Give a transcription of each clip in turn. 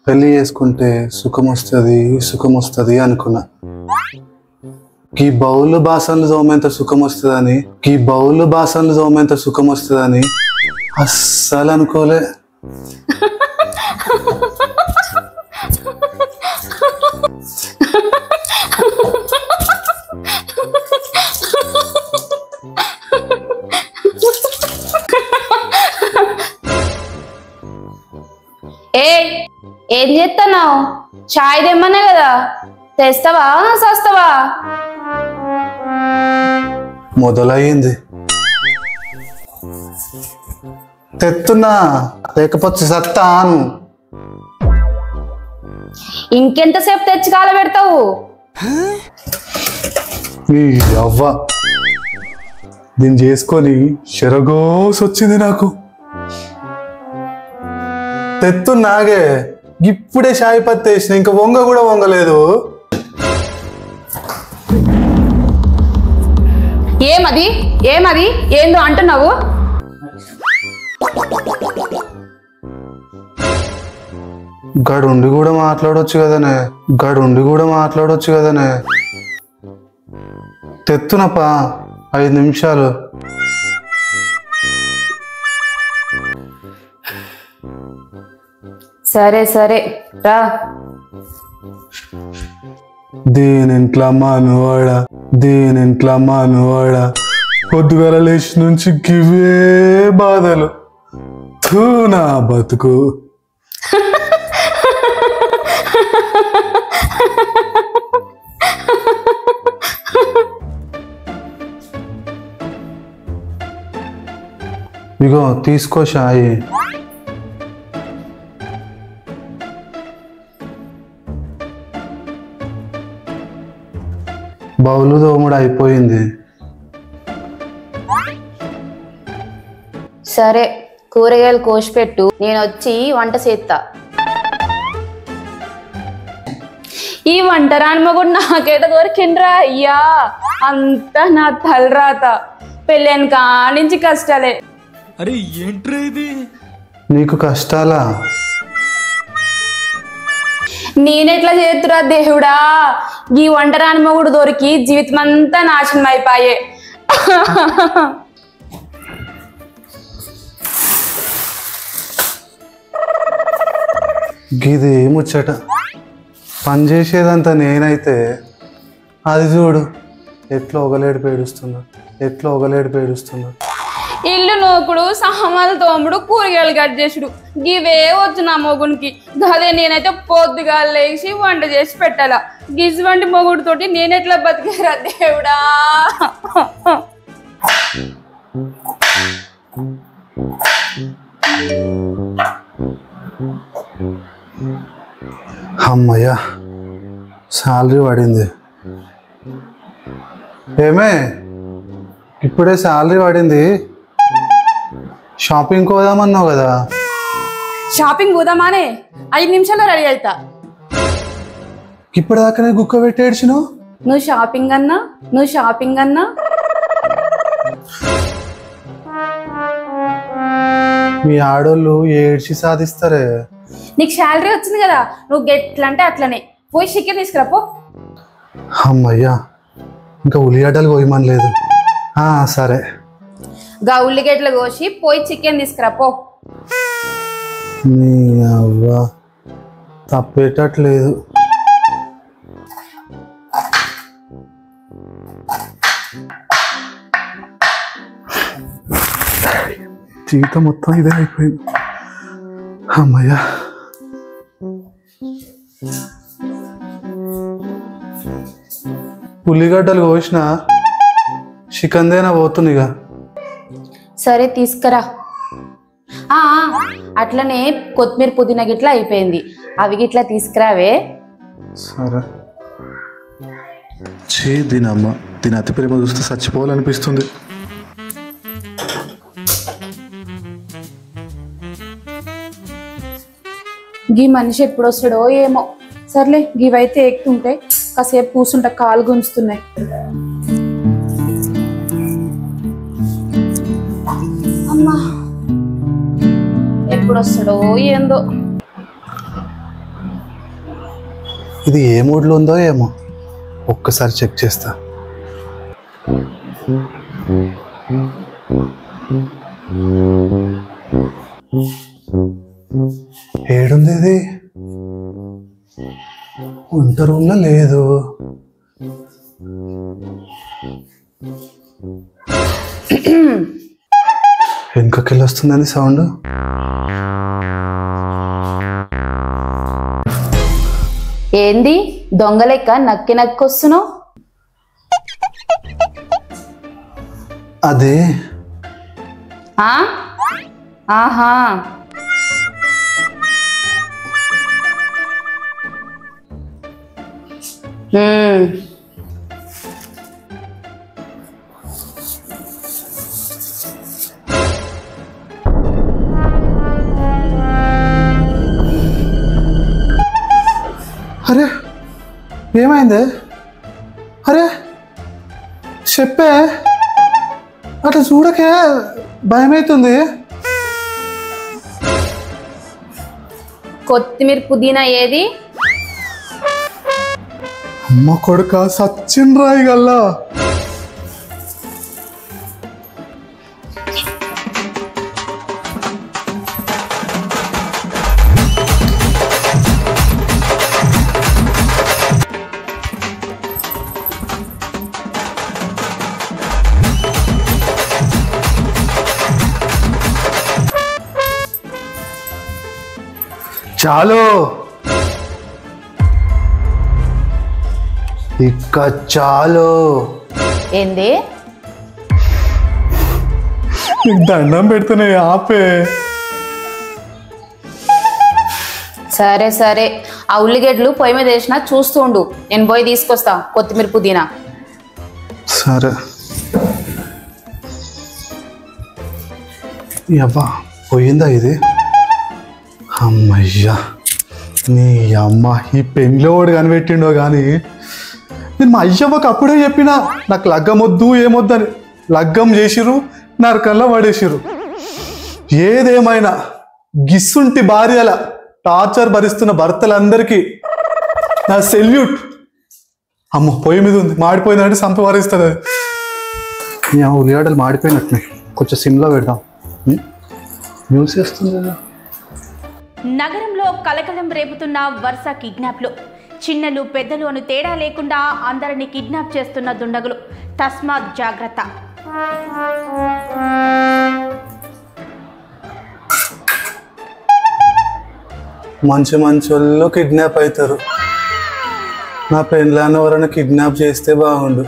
పెళ్లి చేసుకుంటే సుఖం వస్తుంది అనుకున్నా. ఈ బౌలు బాసనలు తోమేంత సుఖం వస్తుందని అస్సలు అనుకోలే. ఏం చేస్తున్నావు? చాయ్ తెమ్మన్నా కదా, తెస్తావా సస్తావా? మొదలయ్యింది. తెస్తున్నా, లేకపోతే సత్తాను. ఇంకెంతసేపు తెచ్చి కాల పెడతావు? అవ్వ దీన్ని చేసుకొని శరగోసి వచ్చింది నాకు. తెత్తున్నాగే ఇప్పుడే షాయి పత్తి వేసిన, ఇంకా వంగ కూడా వంగలేదు. ఏమది ఏందో అంటున్నావు? గడుండి కూడా మాట్లాడొచ్చు కదనే. తెత్తునప్పా 5 నిమిషాలు. సరే రా. దేనింట్లా మానువాడా పొద్దుగల లేచి నుంచి గివే బాధలు. నా బతుకు. ఇగో తీసుకో షాయి. బౌలు దోముడు అయిపోయింది. సరే కూరగాయలు కోసిపెట్టు, నేను వచ్చి వంట చేస్తా. ఈ వంట రానిమగుడు నాకేట దొరికిండ్రా అయ్యా, అంతా నా తలరాత. పెళ్ళైన కానించి కష్టాలే. అరే ఏంట్రా ఇది? నీకు కష్టాలా? నేనెట్లా చేతురా దేవుడా? ఈ వంట రానిమగుడు దొరికి జీవితం అంతా నాశనం అయిపోయే. గిది ముచ్చట. పని చేసేదంతా నేనైతే అది చూడు ఎట్లా ఒకలేడు పేడుస్తుందో. ఇల్లు నూకుడు, సామాన్లు తోముడు, కూరగాయలు కట్ చేసుడు గివే వచ్చు నా మొగునికి. అదే నేనైతే పొద్దుగా లేచి వంట చేసి పెట్టాలా. గిజ్వంటి మొగుడుతోటి నేనెట్లా బతికేరా దేవుడా? అమ్మయ్యా శాలరీ పడింది. ఏమే ఇప్పుడే శాలరీ పడింది, షాపింగ్ పోదామన్నావు కదా. షాపింగ్ పోదామానే 5 నిమిషాల్లో రెడీ అవుతా. ఇప్పటిదాకానే గుక్క పెట్టేడ్చినావు. నువ్వు షాపింగ్ అన్నా మీ ఆడోళ్ళు ఏడ్చి సాధిస్తారే. నీకు శాలరీ వచ్చింది కదా, నువ్వు ఎట్లా అంటే అట్లనే పోయి చికెన్ తీసుకురాపో. అమ్మయ్యా ఇంకా ఉల్లిగడ్డలు కోయమని లేదు. సరే గా ఉల్లిగడ్డలు కోసి పోయి చికెన్ తీసుకురాపో. నీ అవ్వ తప్పేటట్లేదు. జీవితం మొత్తం ఇదే అయిపోయింది. అమ్మయ్యా ఉల్లిగడ్డలు కోసిన చికెన్ దేనా పోతుందిగా. సరే తీసుకురా. అట్లనే కొత్తిమీర పుదీనా గిట్లా అయిపోయింది, అవి గిట్లా తీసుకురావే. సరే. దీనమ్మ దీని అతి ప్రేమ చూస్తే చచ్చిపోవాలనిపిస్తుంది. గీ మనిషి ఎప్పుడు వస్తాడో ఏమో. సర్లే గివైతే ఎక్కుతుంటే కాసేపు కూర్చుంటా, కాలు గుంజుతున్నాయి. అమ్మా ఎప్పుడు వస్తాడో ఏందో. ఇది ఏ మూడ్లో ఉందో ఏమో, ఒక్కసారి చెక్ చేస్తా. ఏడుంది ఇది? వంట రూమ్లో లేదు. వెనుకకెళ్ళి వస్తుందని సౌండ్. ఏంది దొంగ లెక్క నక్కి నక్కొస్తున్నావు? అదే ఆహా, అరే ఏమైంది? అరే చెప్పే, అట్లా చూడకే భయమవుతుంది. కొత్తిమీర పుదీనా ఏది? అమ్మ కొడుక సచిన్ రాయ్ గల్లా. చాలు ఇక చాలు. ఏంది? నీకు దండం పెడుతున్నాయి, ఆపే. సరే సరే, ఆ ఉల్లిగడ్డలు పొయ్యి మీద వేసినా చూస్తుండు, నేను పోయి తీసుకొస్తా కొత్తిమీర పుదీనా. సరే. అబ్బా పోయిందా ఇది? అమ్మయ్యా, నీ అమ్మ ఈ పెండ్లో వాడు కనిపెట్టిండో కానీ నేను మా అయ్యవ్వకు అప్పుడే చెప్పినా నాకు లగ్గం వద్దు ఏమొద్దని. లగ్గం చేసిర్రు, నరకంలో పడేసిర్రు. ఏదేమైనా గిస్సుంటి భార్యల టార్చర్ భరిస్తున్న భర్తలందరికీ నా సెల్యూట్. అమ్మ పొయ్యి మీద ఉంది, మాడిపోయిందంటే సంప భరిస్తుంది. అది ఉల్లిగడ్డలు మాడిపోయినట్టు కొంచెం సిమ్లో పెడదాం. న్యూస్ చేస్తుంది కదా. నగరంలో కలకలం రేపుతున్న వరుస కిడ్నాప్లు. చిన్నలు పెద్దలు అను తేడా లేకుండా అందరినీ కిడ్నాప్ చేస్తున్న దుండగులు. తస్మాత్ జాగ్రత్త. మంచి మంచోళ్ళు కిడ్నాప్ అవుతారు. నా పెళ్ళాన్ని ఎవరైనా కిడ్నాప్ చేస్తే బాగుండు,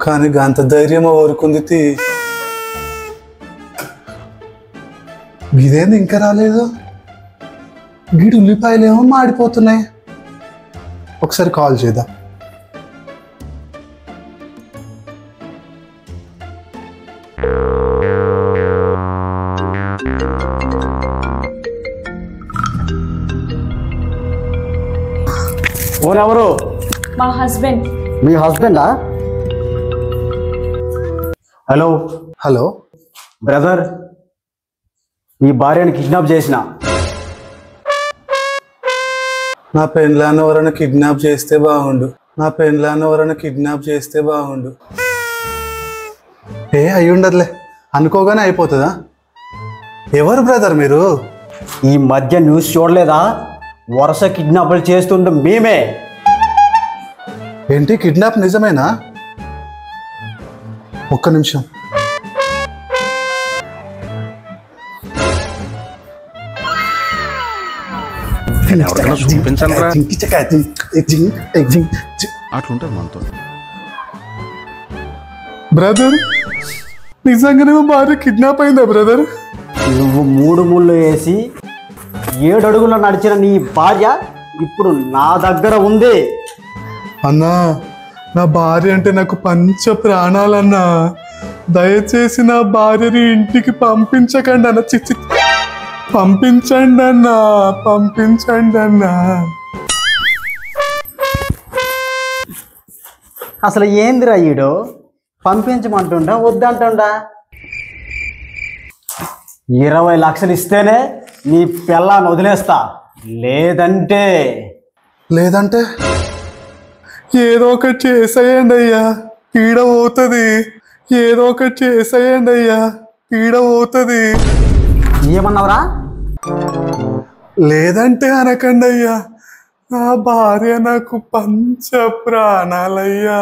కానీ గంత ధైర్యం ఊరుకుంది. ఇదేంది ఇంకా రాలేదు? గీడు ఉల్లిపాయలు ఏమో మాడిపోతున్నాయి. ఒకసారి కాల్ చేద్దాం. ఎవరు? మా హస్బెండ్. మీ హస్బెండా? హలో హలో బ్రదర్, మీ భార్యని కిడ్నాప్ చేసిన. నా పెళ్ళాన్ని ఎవరైనా కిడ్నాప్ చేస్తే బాగుండు, నా పెళ్ళాన్ని ఎవరైనా కిడ్నాప్ చేస్తే బాగుండు. అయి ఉండదులే, అనుకోగానే అయిపోతుందా? ఎవరు బ్రదర్ మీరు? ఈ మధ్య న్యూస్ చూడలేదా? వరుస కిడ్నాప్లు చేస్తుండే మేమే. ఏంటి కిడ్నాప్ నిజమేనా? ఒక్క నిమిషం. బ్రదర్ నిజంగానే మా భార్య కిడ్నాప్ అయిందా బ్రదర్? నువ్వు 3 ముళ్ళు వేసి 7 అడుగుల నడిచిన నీ భార్య ఇప్పుడు నా దగ్గర ఉంది. అన్నా, నా భార్య అంటే నాకు పంచ ప్రాణాలన్నా. దయచేసి నా భార్యని ఇంటికి పంపించకండి అన్న. చిచ్చి, పంపించండి అన్నా, పంపించండి అన్నా. అసలు ఏందిరా ఈడు? పంపించమంటుండా వద్దంటుండా? 20 లక్షలు ఇస్తేనే నీ పిల్లాన్ని వదిలేస్తా, లేదంటే లేదంటే ఏదో ఒకటి చేసేయండి అయ్యా, పీడ పోతుంది. ఏదో ఒకటి చేసేయండి అయ్యా, పీడ పోతుంది. ఏమన్నావురా? లేదంటే అనకండి అయ్యా, నా భార్య నాకు పంచ ప్రాణాలయ్యా.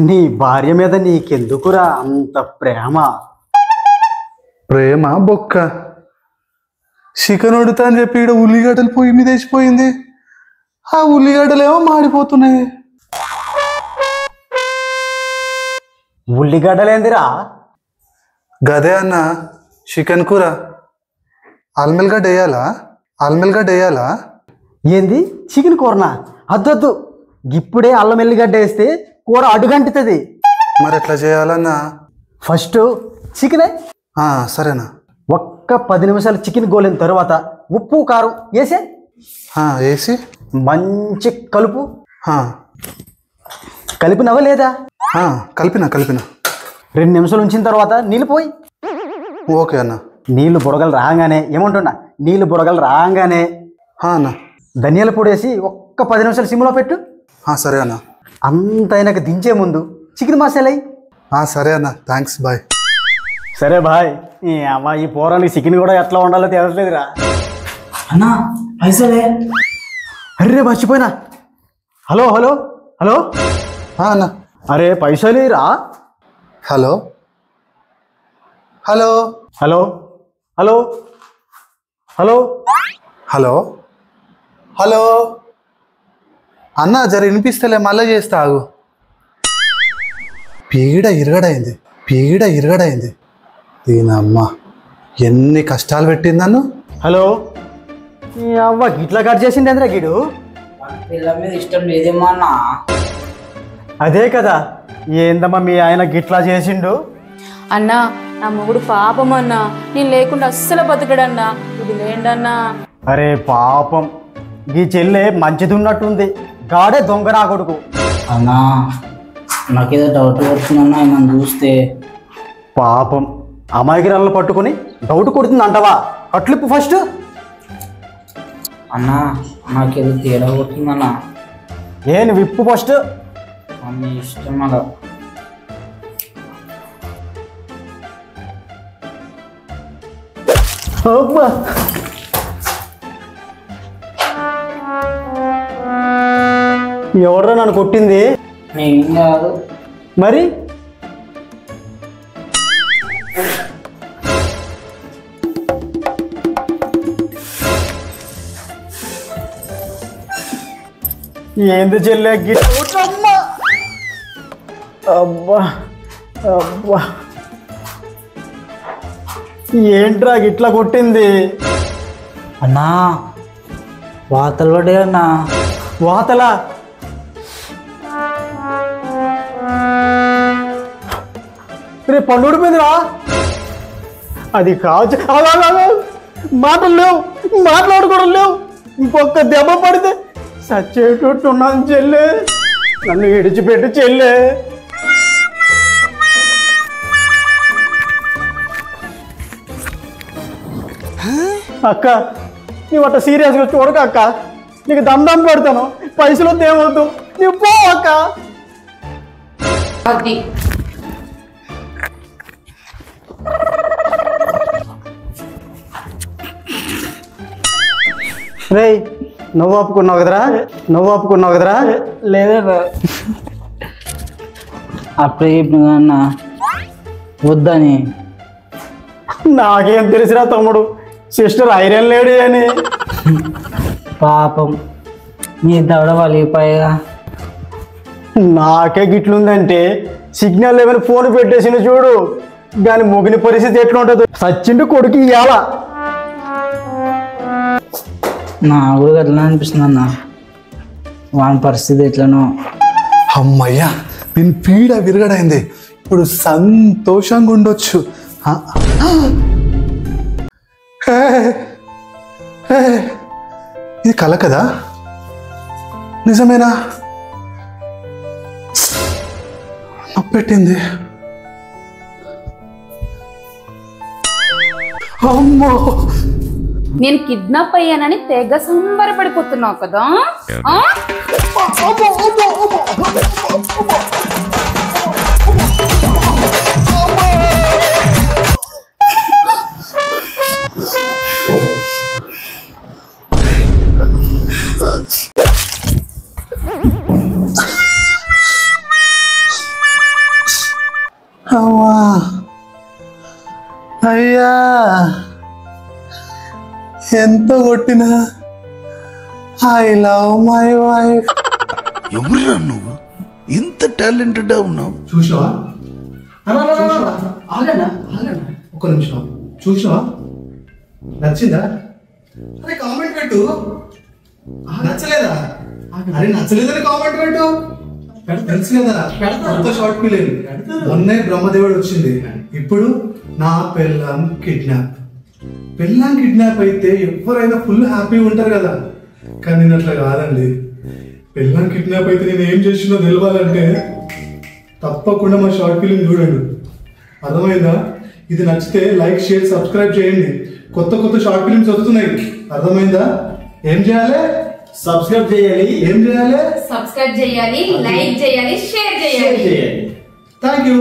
నీ భార్య మీద నీకెందుకురా అంత ప్రేమ? ప్రేమ బొక్క. చికెన్ వండుతా అని చెప్పి ఇక్కడ ఉల్లిగడ్డలు పొయ్యి మీద వేసిపోయింది. ఆ ఉల్లిగడ్డలు ఏమో మాడిపోతున్నాయి. ఉల్లిగడ్డలేందిరా? గదే అన్న, చికెన్ కూర. అల్మెల్గడ్డ వేయాలా? అల్మెల్గడ్డ వేయాలా? ఏంది చికెన్ కూరనా? అద్దొద్దు, ఇప్పుడే అల్లం ఎల్లిగడ్డ వేస్తే కూర అడుగంటుతుంది. మరి ఎట్లా చేయాలన్నా? ఫస్ట్ చికెనే. సరేనా. ఒక్క 10 నిమిషాలు చికెన్ గోలిన తర్వాత ఉప్పు కారం వేసే వేసి మంచి కలుపు. ఆ, కలిపినవా లేదా? కలిపిన 2 నిమిషాలు ఉంచిన తర్వాత నీళ్ళు పోయి. ఓకే అన్న. నీళ్లు బుడగలు రాగానే ఏమంటున్నా, నీళ్లు బుడగలు రాగానే అన్న ధనియాల పొడి వేసి ఒక్క 10 నిమిషాలు సిమ్లో పెట్టు. సరే అన్న. అంత అయినాక దించే ముందు చికెన్ మసాలా అయ్యి. సరే అన్న, థ్యాంక్స్, బాయ్. సరే బాయ్. ఈ అమ్మ ఈ పోరానికి చికెన్ కూడా ఎట్లా ఉండాలో తెలియట్లేదురా. అన్నా పైసలే. అర్రే మర్చిపోయినా. హలో హలో హలో అన్న. అరే పైసలు రా. Hello hello hello hello hello hello hello అన్న, జర వినిపిస్తలే, మళ్ళీ చేస్తా ఆగు. పీడ ఇరగడైంది. దీనమ్మ ఎన్ని కష్టాలు పెట్టింది నన్ను. హలో ఈ అవ్వ గిట్లా కట్ చేసింది అందరా గిడు. పిల్ల మీద ఇష్టం లేదేమో అన్నా. అదే కదా, ఏందమ్మా మీ ఆయన గిట్లా చేసిండు. అన్నా, నా మొగుడు పాపం అన్నా, నేను లేకుండా అస్సలు బతకడన్నా, ఇది లేండన్నా. అరే పాపం, ఈ చెల్లె మంచిది ఉన్నట్టుంది, గాడే దొంగ నా కొడుకు. అన్నా నాకేదో డౌట్ వస్తుందన్నా నన్ను చూస్తే. పాపం అమాయకురాలను పట్టుకుని డౌట్ కొడుతుంది అంటవా? అట్లిప్పు ఫస్ట్. అన్నా నాకేదో తేడా కొడుతుందన్నా. ఏం విప్పు ఫస్ట్. అన్నీ ఇష్టం అలా. ఎవడ్రా నన్ను కొట్టింది? నేను కాదు. మరి ఏంది చెల్లె గిట్లా? అబ్బా అబ్బా, ఏంట్రా గిట్లా కొట్టింది? అన్నా వాతలు పడే అన్నా. వాతలా? రే పండు ఊడిపోయిందిరా. అది కావచ్చు. మాటలు లేవు, మాట్లాడుకోవడం లేవు. ఇంకొక దెబ్బ పడితే సచ్చేటట్టు ఉన్నాను చెల్లె, నన్ను విడిచిపెట్టి చెల్లె. అక్క నీవు అట్ట సీరియస్గా చూడక అక్క, నీకు దండం పెడతాను, పైసలు తేవద్దు, నీవు పో అక్క. అది రే నువ్వు ఒప్పుకున్నావు కదరా? లేదా అప్పుడే చెప్పిన అన్న వద్దని. నాకేం తెలిసిరా తమ్ముడు, సిస్టర్ ఐరన్ లేడీ అని. పాపం నీ దవడ వలిగిపోయా. నాకే గిట్లుందంటే సిగ్నల్ లేవని ఫోన్ పెట్టేసిన చూడు, దాని మొగిని పరిస్థితి ఎట్లా ఉంటుంది? సచ్చిండు కొడుకు ఇయ్యాల. నా కూడా ఎట్లా అనిపిస్తుంది అన్న, వాని పరిస్థితి ఎట్లనో. అమ్మయ్యా, నేను పీడ విరగడైంది, ఇప్పుడు సంతోషంగా ఉండొచ్చు. ఇది కల కదా, నిజమేనా? నొప్పెట్టింది. అమ్మో నేను కిడ్నాప్ అయ్యానని తెగ సంబరపడిపోతున్నావు కదా ఆ? అమ్మా అయ్యా ఎంత కొట్టినా ఐ లవ్ మై వైఫ్. ఎవరురా నువ్వు ఇంత టాలెంటెడ్ ఉన్నావు? చూసావా ఒక్క నిమిషం చూసావా నచ్చిందా? అరే కామెంట్ పెట్టు. నచ్చలేదా? అరే నచ్చలేదని కామెంట్ పెట్టు. తెలుసు కదా కొత్త షార్ట్ ఫిలిం మొన్నే బ్రహ్మదేవుడు వచ్చింది. ఇప్పుడు నా పెళ్ళాం కిడ్నాప్ అయితే ఎవరైనా ఫుల్ హ్యాపీగా ఉంటారు కదా, కానీ నేను అట్లా కాదండి. పెళ్ళాం కిడ్నాప్ అయితే నేను ఏం చేసినో తెలవాలంటే తప్పకుండా మా షార్ట్ ఫిలిం చూడండి. అర్థమైందా? ఇది నచ్చితే లైక్ షేర్ సబ్స్క్రైబ్ చేయండి. కొత్త కొత్త షార్ట్ ఫిలిమ్స్ వస్తున్నాయి. అర్థమైందా? ఏం చేయాలి? సబ్స్క్రైబ్ చేయాలి. ఏం చేయాలి? సబ్స్క్రైబ్ చేయాలి, లైక్ చేయాలి, షేర్ చేయాలి. Thank you.